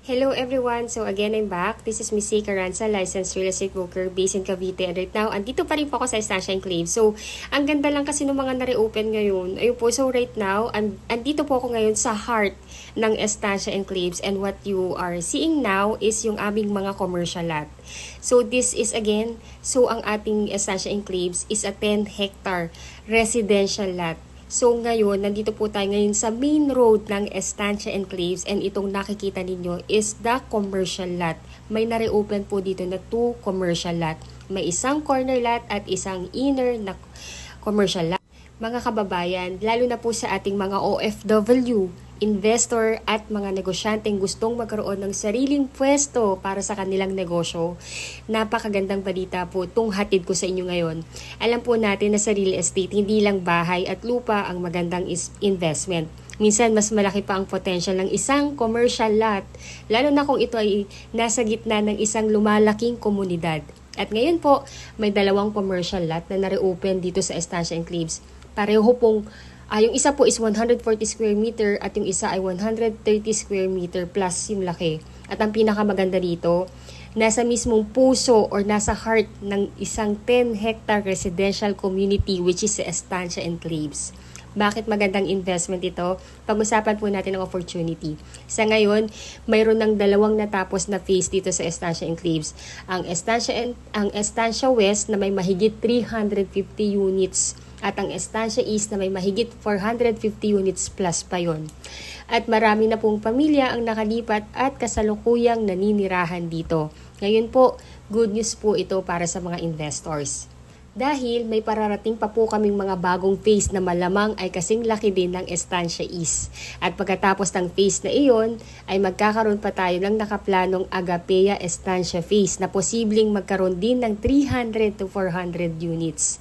Hello everyone! So again, I'm back. This is Miss C. Carranza, licensed real estate broker based in Cavite. And right now, andito pa rin po ako sa Estancia Enclave. So, ang ganda lang kasi ng mga na-reopen ngayon. Ayun po, so right now, andito po ako ngayon sa heart ng Estancia Enclaves. And what you are seeing now is yung aming mga commercial lot. So this is again, so ang ating Estancia Enclaves is a 10-hectare residential lot. So ngayon, nandito po tayo ngayon sa main road ng Estancia Enclaves and itong nakikita ninyo is the commercial lot. May na-reopen po dito na 2 commercial lot. May isang corner lot at isang inner na commercial lot. Mga kababayan, lalo na po sa ating mga OFW, investor at mga negosyanteng gustong magkaroon ng sariling pwesto para sa kanilang negosyo. Napakagandang balita po itong hatid ko sa inyo ngayon. Alam po natin na sa real estate, hindi lang bahay at lupa ang magandang investment. Minsan mas malaki pa ang potential ng isang commercial lot, lalo na kung ito ay nasa gitna ng isang lumalaking komunidad. At ngayon po, may 2 commercial lot na na-reopen dito sa Estancia Enclaves. Pareho pong yung isa po is 140 square meter at yung isa ay 130 square meter plus yung laki. At ang pinakamaganda dito, nasa mismong puso or nasa heart ng isang 10-hectare residential community which is sa Estancia Enclaves. Bakit magandang investment ito? Pag-usapan po natin ang opportunity. Sa ngayon, mayroon ng 2 natapos na phase dito sa Estancia Enclaves. Ang Estancia West na may mahigit 350 units at ang Estancia East na may mahigit 450 units plus pa yon. At marami na pong pamilya ang nakalipat at kasalukuyang naninirahan dito. Ngayon po, good news po ito para sa mga investors. Dahil may pararating pa po kaming mga bagong phase na malamang ay kasing laki din ng Estancia East. At pagkatapos ng phase na iyon, ay magkakaroon pa tayo ng nakaplanong Agapea Estancia phase na posibleng magkaroon din ng 300 to 400 units.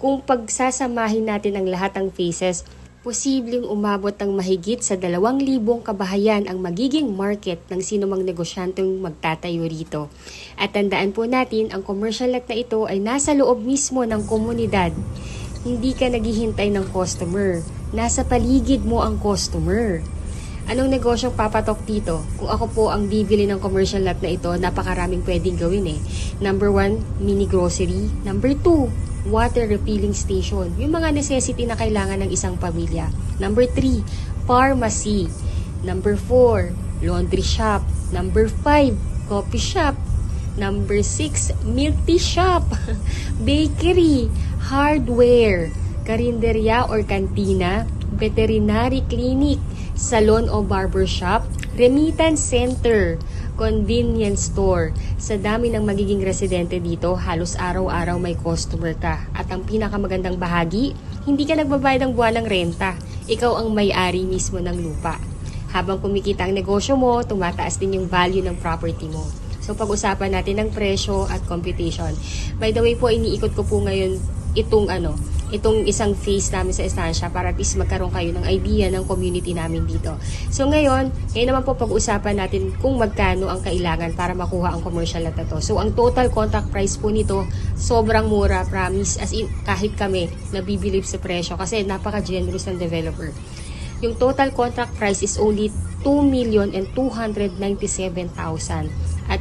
Kung pagsasamahin natin ang lahat ng phases, posibleng umabot ng mahigit sa 2,000 kabahayan ang magiging market ng sinumang negosyanteng magtatayo rito. At tandaan po natin, ang commercial lot na ito ay nasa loob mismo ng komunidad. Hindi ka naghihintay ng customer. Nasa paligid mo ang customer. Anong negosyong papatok dito? Kung ako po ang bibili ng commercial lot na ito, napakaraming pwedeng gawin eh. Number 1, mini grocery. Number 2, water refilling station. Yung mga necessity na kailangan ng isang pamilya. Number 3, pharmacy. Number 4, laundry shop. Number 5, coffee shop. Number 6, milk tea shop. Bakery, hardware, karinderya or kantina, veterinary clinic, salon o barber shop, remittance center, convenience store. Sa dami ng magiging residente dito, halos araw-araw may customer ka. At ang pinakamagandang bahagi, hindi ka nagbabayad ng buwan ng renta. Ikaw ang may-ari mismo ng lupa. Habang kumikita ang negosyo mo, tumataas din yung value ng property mo. So pag-usapan natin ng presyo at computation. By the way po, iniikot ko po ngayon itong isang phase namin sa Estancia para at least magkaroon kayo ng idea ng community namin dito. So ngayon naman po pag-usapan natin kung magkano ang kailangan para makuha ang commercial lot na to. So ang total contract price po nito, sobrang mura, promise, as in kahit kami nabibilib sa presyo kasi napaka-generous ng developer. Yung total contract price is only 2,297,000. At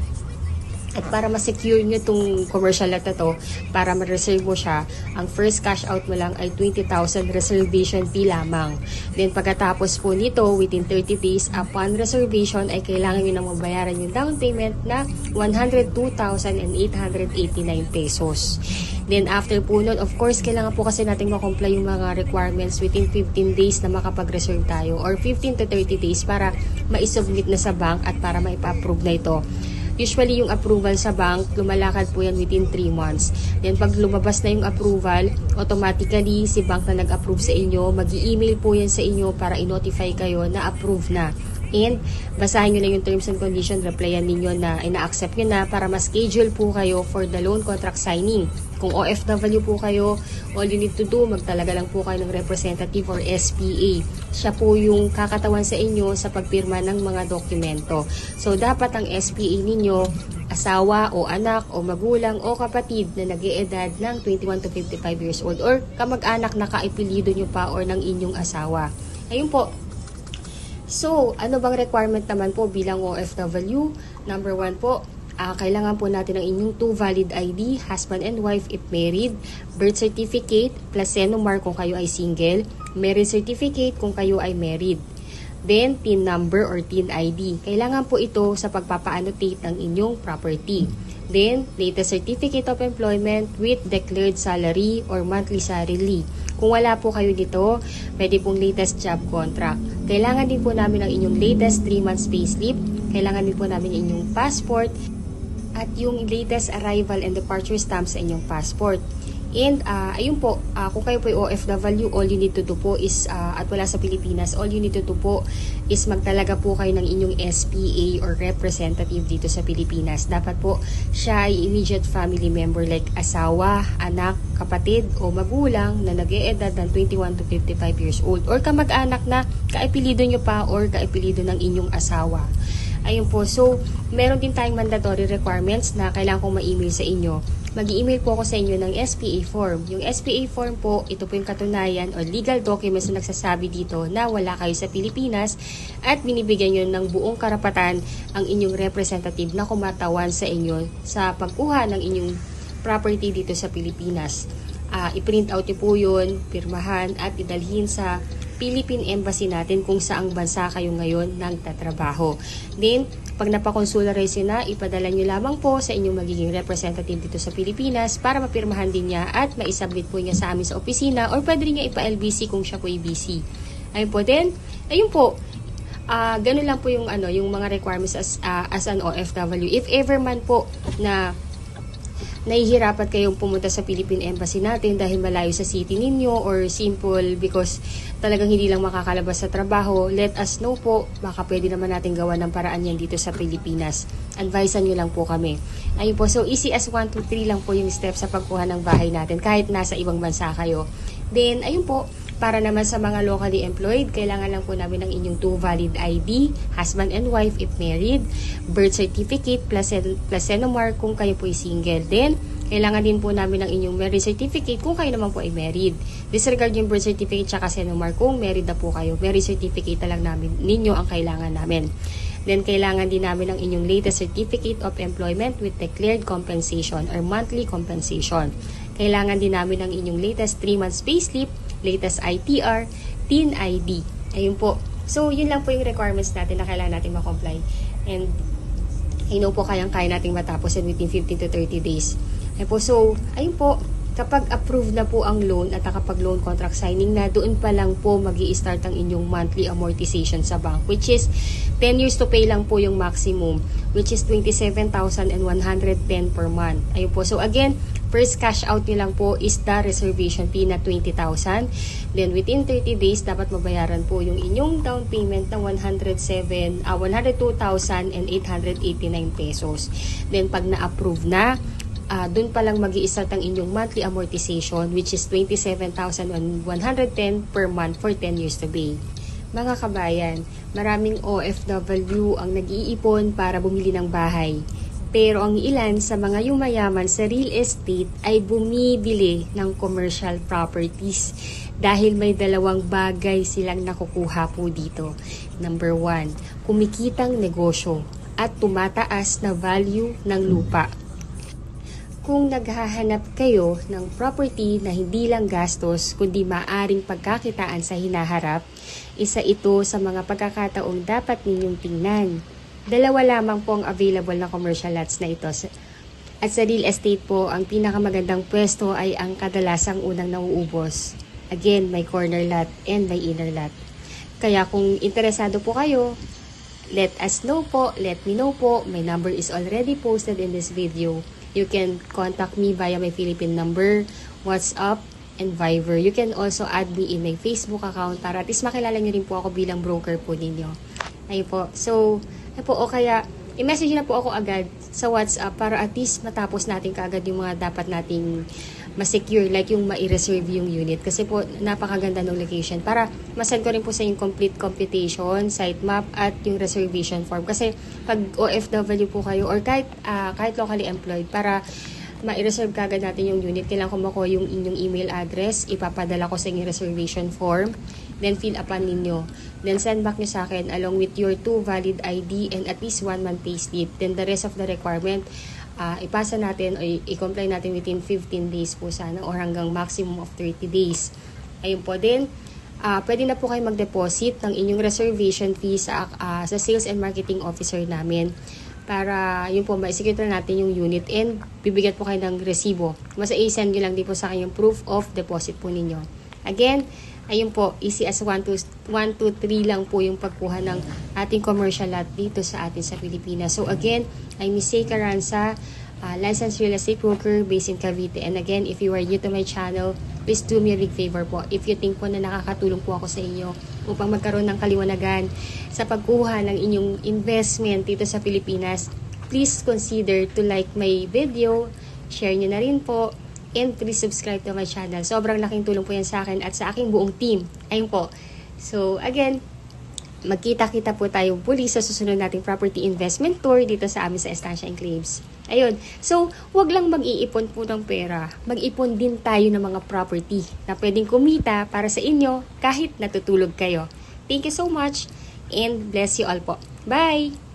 para ma-secure nyo itong commercial lot na to, para ma-reserve mo siya, ang first cash out mo lang ay 20,000 reservation fee lamang. Then pagkatapos po nito, within 30 days upon reservation, ay kailangan nyo nang mabayaran yung down payment na 102,889 pesos. Then after po nun, of course, kailangan po kasi natin ma-comply yung mga requirements within 15 days na makapag-reserve tayo or 15 to 30 days para ma-submit na sa bank at para ma-approve na ito. Usually, yung approval sa bank, lumalakad po yan within 3 months. Then, pag lumabas na yung approval, automatically, si bank na nag-approve sa inyo, mag-i-email po yan sa inyo para i-notify kayo na approve na. And, basahin nyo na yung terms and conditions, replyan ninyo na ina-accept nyo na para ma-schedule po kayo for the loan contract signing. Kung OFW po kayo, all you need to do, magtalaga lang po kayo ng representative or SPA. Siya po yung kakatawan sa inyo sa pagpirma ng mga dokumento. So, dapat ang SPA ninyo, asawa o anak o magulang o kapatid na nag-iedad ng 21 to 55 years old or kamag-anak na kaipilido nyo pa or ng inyong asawa. Ayun po. So, ano bang requirement naman po bilang OFW? Number 1 po, kailangan po natin ng inyong 2 valid ID, husband and wife if married, birth certificate, plus senomar kung kayo ay single, marriage certificate kung kayo ay married. Then, TIN number or TIN ID. Kailangan po ito sa pagpapa-annotate ng inyong property. Then, latest certificate of employment with declared salary or monthly salary. Kung wala po kayo dito, pwede pong latest job contract. Kailangan din po namin ang inyong latest 3 months payslip. Kailangan din po namin ang inyong passport at yung latest arrival and departure stamp sa inyong passport. And ayun po, kung kayo po ay OFW, all you need to do po is, at wala sa Pilipinas, all you need to do po is magtalaga po kayo ng inyong SPA or representative dito sa Pilipinas. Dapat po siya ay immediate family member like asawa, anak, kapatid o magulang na nag-e-edad ng 21 to 55 years old or kamag-anak na kaapelido nyo pa or kaapelido ng inyong asawa. Ayun po, so meron din tayong mandatory requirements na kailangan kong ma-email sa inyo. Mag-email po ako sa inyo ng SPA form. Yung SPA form po, ito po yung katunayan o legal documents na nagsasabi dito na wala kayo sa Pilipinas at binibigyan nyo ng buong karapatan ang inyong representative na kumatawan sa inyo sa pagkuha ng inyong property dito sa Pilipinas. I-print out nyo po yun, pirmahan at idalhin sa Philippine Embassy natin kung saang bansa kayo ngayon nagtatrabaho. Then, pag napakonsularize na, ipadala nyo lamang po sa inyong magiging representative dito sa Pilipinas para mapirmahan din niya at maisubmit po niya sa amin sa opisina or pwede rin niya ipa-LBC kung siya po ay busy. Ayun po din. Ayun po. Ganun lang po yung, yung mga requirements as an OFW. If ever man po na nahihirapan kayong pumunta sa Philippine Embassy natin dahil malayo sa city ninyo or simple because talagang hindi lang makakalabas sa trabaho, let us know po. Baka pwede naman natin gawa ng paraan yan dito sa Pilipinas. Advisean nyo lang po kami. Ayun po, so easy as 1, 2, 3 lang po yung steps sa pagkuha ng bahay natin kahit nasa ibang bansa kayo. Then, ayun po, para naman sa mga locally employed, kailangan lang po namin ng inyong 2 valid ID, husband and wife if married, birth certificate plus senomar kung kayo po ay single. Then, kailangan din po namin ng inyong marriage certificate kung kayo naman po ay married. Disregard yung birth certificate tsaka senomar kung married na po kayo. Marriage certificate na lang namin, ninyo ang kailangan namin. Then, kailangan din namin ng inyong latest certificate of employment with declared compensation or monthly compensation. Kailangan din namin ng inyong latest 3 months payslip, latest ITR, TIN ID. Ayun po. So, yun lang po yung requirements natin na kailangan natin ma-comply. And, I know po kayang-kaya natin matapos within 15 to 30 days. Ayun po. So, ayun po. Kapag approved na po ang loan at kapag loan contract signing na, doon pa lang po mag-i-start ang inyong monthly amortization sa bank, which is 10 years to pay lang po yung maximum, which is 27,110 per month. Ayun po. So again, first cash out nyo lang po is the reservation fee na 20,000. Then within 30 days, dapat mabayaran po yung inyong down payment ng 102,889 pesos. Then pag na-approve na, doon pa lang mag-i-start ang inyong monthly amortization which is 27,110 per month for 10 years to pay. Mga kabayan, maraming OFW ang nag-iipon para bumili ng bahay. Pero ang ilan sa mga yumayaman sa real estate ay bumibili ng commercial properties dahil may dalawang bagay silang nakukuha po dito. Number 1, kumikitang negosyo at tumataas na value ng lupa. Kung naghahanap kayo ng property na hindi lang gastos kundi maaring pagkakitaan sa hinaharap, isa ito sa mga pagkakataong dapat ninyong tingnan. 2 lamang po ang available na commercial lots na ito. At sa real estate po, ang pinakamagandang pwesto ay ang kadalasang unang nauubos. Again, may corner lot and may inner lot. Kaya kung interesado po kayo, let us know po, let me know po. My number is already posted in this video. You can contact me via my Philippine number, WhatsApp, and Viber. You can also add me in my Facebook account para at least makilala nyo rin po ako bilang broker po ninyo. Ayun po. So, ayun po. O kaya, i-message na po ako agad sa WhatsApp para at least matapos natin kaagad yung mga dapat nating ma-secure, like yung ma-reserve yung unit. Kasi po, napakaganda ng location. Para masend ko rin po sa yung complete computation, site map, at yung reservation form. Kasi pag OFW po kayo, or kahit locally employed, para ma-reserve kagad natin yung unit, kailangan ko makuha yung inyong email address, ipapadala ko sa inyong reservation form, then fill upan ninyo. Then send back nyo sa akin along with your 2 valid ID and at least 1 month payslip. Then the rest of the requirement, ipasa natin o i-comply natin within 15 days po sana or hanggang maximum of 30 days. Ayun po din. Pwede na po kayo mag-deposit ng inyong reservation fee sa sales and marketing officer namin para yun po, ma-execute na natin yung unit and bibigyan po kayo ng resibo. Basta i-send nyo lang din po sa akin yung proof of deposit po ninyo. Again, ayun po, easy as 1, 2, 3 lang po yung pagkuha ng ating commercial lot dito sa atin sa Pilipinas. So again, I'm Miss Seika Ranza, licensed real estate broker based in Cavite. And again, if you are new to my channel, please do me a big favor po. If you think po na nakakatulong po ako sa inyo upang magkaroon ng kaliwanagan sa pagkuha ng inyong investment dito sa Pilipinas, please consider to like my video, share nyo na rin po, and please subscribe to my channel. Sobrang laking tulong po yan sa akin at sa aking buong team. Ayun po. So again, magkita-kita po tayo muli sa susunod nating property investment tour dito sa amin sa Estancia Enclaves. Ayun. So, wag lang mag-iipon po ng pera. Mag-ipon din tayo ng mga property na pwedeng kumita para sa inyo kahit natutulog kayo. Thank you so much and bless you all po. Bye!